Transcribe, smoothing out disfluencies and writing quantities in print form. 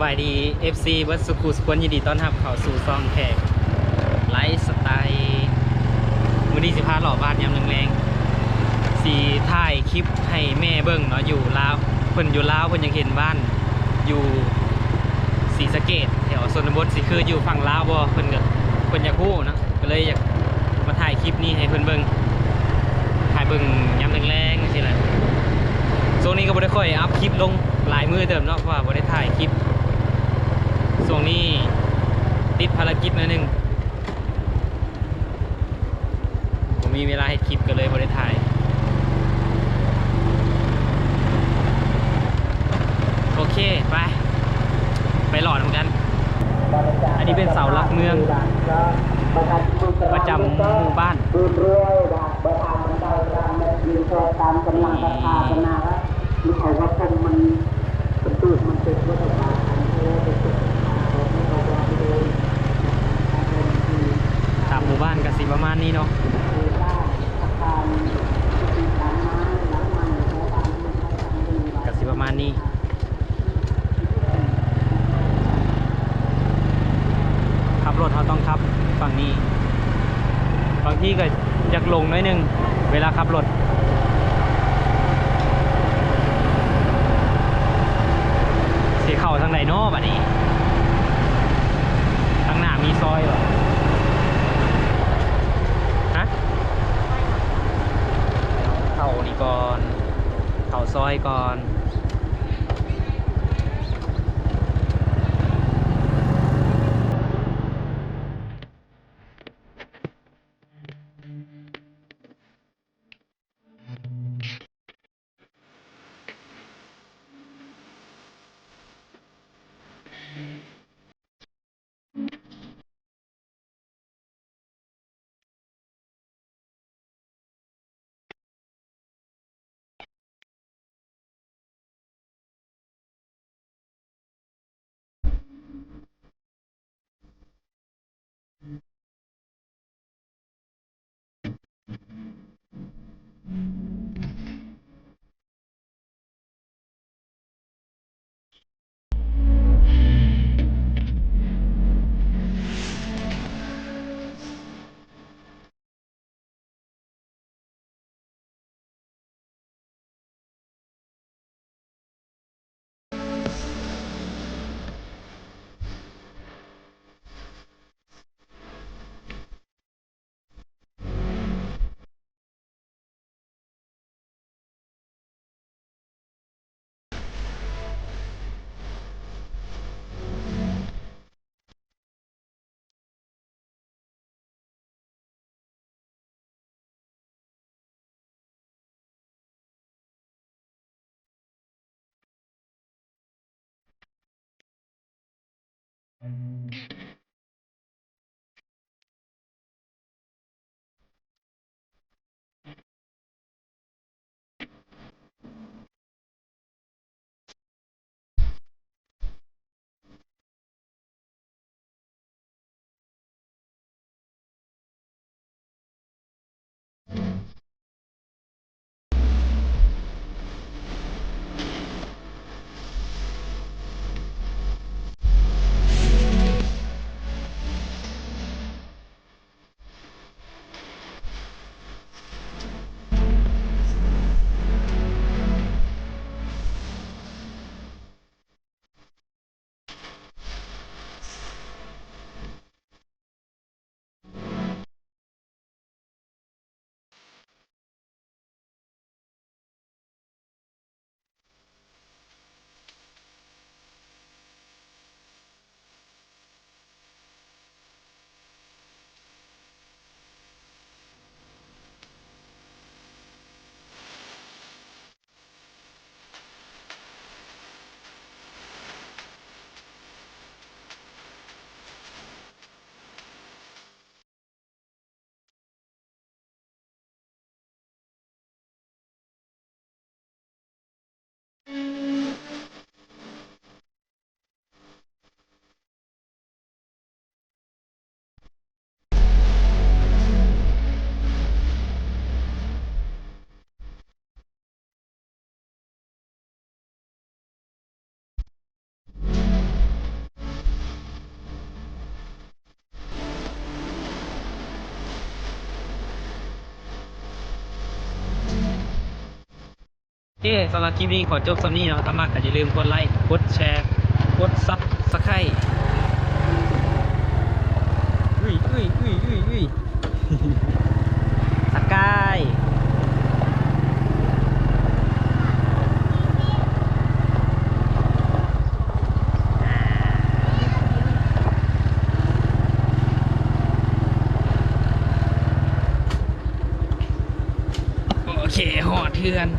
บายดี FC เบิร์ดสุขุสควรยินดีต้อนรับเข้าสู่ซองแขกไลฟ์สไตล์มื้อนี้สิพาหล่อบ้านยามแรงๆสิถ่ายคลิปให้แม่เบิ่งเนาะอยู่ลาวเพิ่นอยู่ลาวเพิ่นยังเห็นบ้านอยู่ศรีสะเกษแถวชนบทสิคืออยู่ฝั่งลาวบ่เพิ่นอยากฮู้เนาะก็เลยอยากมาถ่ายคลิปนี้ให้เพิ่นเบิ่งถ่ายเบิ่งยามแรงๆจังซี่แหละช่วงนี้ก็บ่ได้ค่อยอัพคลิปลงหลายมื้อเติมเนาะเพราะว่าบ่ได้ถ่ายคลิปช่วงนี้ติดภารกิจหน่อยนึงผมมีเวลาให้คลิปก็เลยบ่ได้ถ่ายโอเคไปหลอดเหมือนกันอันนี้เป็นเสาหลักเมืองประจำหมู่บ้านตามหมู่บ้านก็สิประมาณนี้เนาะก็สิประมาณนี้ขับรถเราต้องขับฝั่งนี้บางที่ก็อยากลงน้อยนึงเวลาขับรถสีเข่าทางไหนเนาะบัดนี้ทางหน้ามีซอยเหรอฮะเข้านี่ก่อนเข้าซอยก่อน โอเคสำหรับคลิปนี้ขอจบสำนี้เนาะถ้ามักก็อย่าลืมกดไลค์กดแชร์กดซับสไครต์อุ้ยสกายโอเคหอดเทือน